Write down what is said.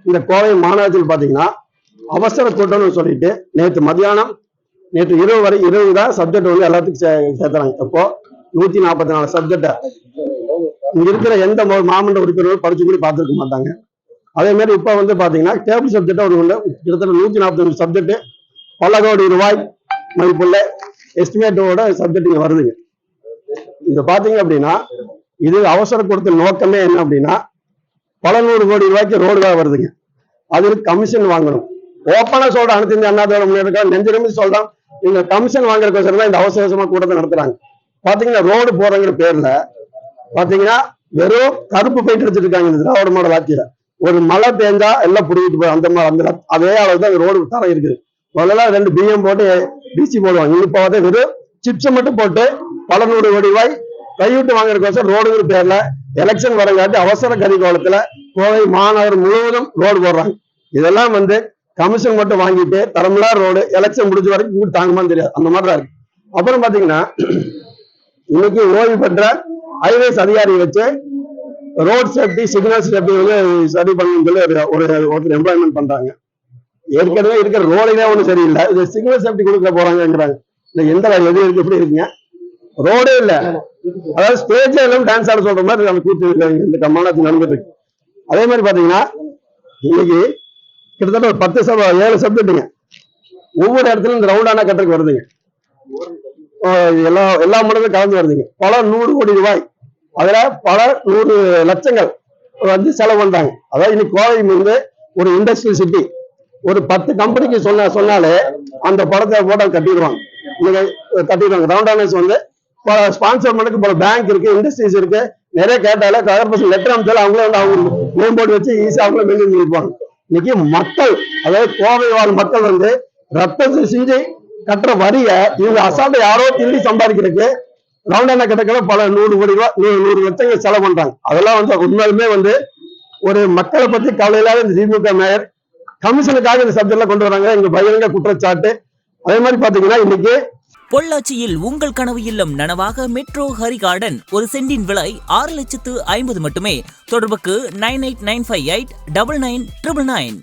இந்த கோவை மாநகரத்தில் பாத்தீங்கன்னா அவசர கூட்டம்னு சொல்லிட்டு நேற்று இரவு தான் சப்ஜெக்ட் வந்து எல்லாத்துக்கும் சேர்த்துறாங்க. இப்போ 144 சப்ஜெக்ட இங்க இருக்கிற எந்த மாமன்ற உறுப்பினரும் படிச்சு கூட பார்த்துருக்க மாட்டாங்க. அதே மாதிரி இப்ப வந்து பாத்தீங்கன்னா டேபிள் சப்ஜெக்ட் ஒரு கிட்டத்தட்ட 145 சப்ஜெக்ட் பல கோடி ரூபாய் மதிப்புள்ள எஸ்டிமேட்டோட சப்ஜெக்ட் இங்க வருதுங்க. இது பாத்தீங்க அப்படின்னா இது அவசர கூட்டத்தின் நோக்கமே என்ன அப்படின்னா பல 100 கோடி ரூபாய்க்கு ரோடுதான் வருதுங்க. அதுக்கு கமிஷன் வாங்கணும். ஓப்பனா சொல்ற அனைத்து இந்திய அண்ணா திராவிட முன்னேற்ற நெஞ்சிரும்பி சொல்றான், நீங்க கமிஷன் வாங்குறதுக்கோசரம் தான் இந்த அவசரமா கூட்டத்தை நடத்துறாங்க. பாத்தீங்கன்னா ரோடு போறங்கிற பேர்ல பாத்தீங்கன்னா வெறும் கருப்பு போயிட்டு எடுத்துட்டு இருக்காங்க. இந்த திராவிட மாடல் ஆட்சியில ஒரு மழை பெஞ்சா எல்லாம் புடிக்கிட்டு போய் அந்த அதே அளவு தான் ரோடு தரம் இருக்குது. முதல்ல 2 BM போட்டு டிசி போடுவாங்க. இப்ப வந்து வெறும் சிப்ஸ் மட்டும் போட்டு பல 100 கோடி ரூபாய் கைவிட்டு வாங்குறதுக்கோசரம் ரோடுங்கிற பேர்ல எலெக்ஷன் வரங்காட்டி அவசர கதிகாலத்துல கோவை மாநகர் முழுவதும் ரோடு போடுறாங்க. இதெல்லாம் வந்து கமிஷன் மட்டும் வாங்கிட்டு தரமில்லா ரோடு எலெக்ஷன் முடிஞ்ச வரைக்கும் தாங்குமான்னு தெரியாது, அந்த மாதிரி தான் இருக்கு. அப்புறம் பாத்தீங்கன்னா இன்னைக்கு ஓய்வு பெற்ற ஹைவேஸ் அதிகாரியை வச்சு ரோட் சேஃப்டி சிக்னல் சேஃப்டி வந்து சரி பண்ணணும்னு சொல்லி ஒருத்தர் எம்ப்ளாய்மெண்ட் பண்றாங்க. ஏற்கனவே இருக்கிற ரோடே ஒன்றும் சரியில்லை, இது சிக்னல் சேஃப்டி கொடுக்க போறாங்கிறாங்க. எந்த எது இருக்கு எப்படி இருக்குங்க, ரோடே இல்ல. அதாவது ஸ்டேஜ்ல எல்லாம் டான்ஸ் ஆட சொல்ற மாதிரி நம்ம கூட்டு இந்த மாநிலத்தில் நடந்துட்டு இருக்கு. அதே மாதிரி பாத்தீங்கன்னா இன்னைக்கு கிட்டத்தட்ட ஒரு 7 சப்ஜெக்ட்டுங்க ஒவ்வொரு இடத்துலயும் இந்த ரவுண்டானா கட்டுறதுக்கு வருதுங்க. எல்லா மடலும் கலந்து வருதுங்க. பல 100 கோடி ரூபாய், அதுல பல 100 லட்சங்கள் வந்து செலவு பண்றாங்க. அதாவது இன்னைக்கு கோவை வந்து ஒரு இண்டஸ்ட்ரியல் சிட்டி. ஒரு 10 கம்பெனிக்கு சொன்னாலே அந்த படத்தை போட்டோ கட்டிடுவாங்க. ரவுண்டானஸ் வந்து ஸ்பான்சர் பண்ணுறதுக்கு பல பேங்க் இருக்கு, இண்டஸ்ட்ரீஸ் இருக்கு. நிறைய கேட்டால கார்பரேஷன் லெட்டர் அமைச்சாலும் அவங்களே வந்து அவங்க மேம்போர்டு வச்சு ஈஸியா அவங்களே மெயின்டைன் பண்ணிருப்பாங்க. இன்னைக்கு மக்கள், அதாவது கோவை வாழ் மக்கள் வந்து ரத்தத்தை செஞ்சு கட்டுற வரிய இவங்க அசால்ட்டை யாரோ திருடி சம்பாதிக்கிறதுக்கு ரவுண்டானா கட்டக்கிற பல 100 கோடி ரூபாய் 100 லட்சங்கள் செலவு பண்றாங்க. அதெல்லாம் வந்து உண்மையுமே வந்து ஒரு மக்களை பத்தி கவலை இல்லாத இந்த திமுக மேயர் கமிஷனுக்காக இந்த சப்ஜெக்ட்ல கொண்டு வராங்க. இங்க பகிரங்க குற்றச்சாட்டு. அதே மாதிரி பாத்தீங்கன்னா இன்னைக்கு பொள்ளாச்சியில் உங்கள் கனவு இல்லம் நனவாக மெட்ரோ ஹரி கார்டன் ஒரு சென்டின் விலை 6,50,000 மட்டுமே. தொடர்புக்கு 9895899999.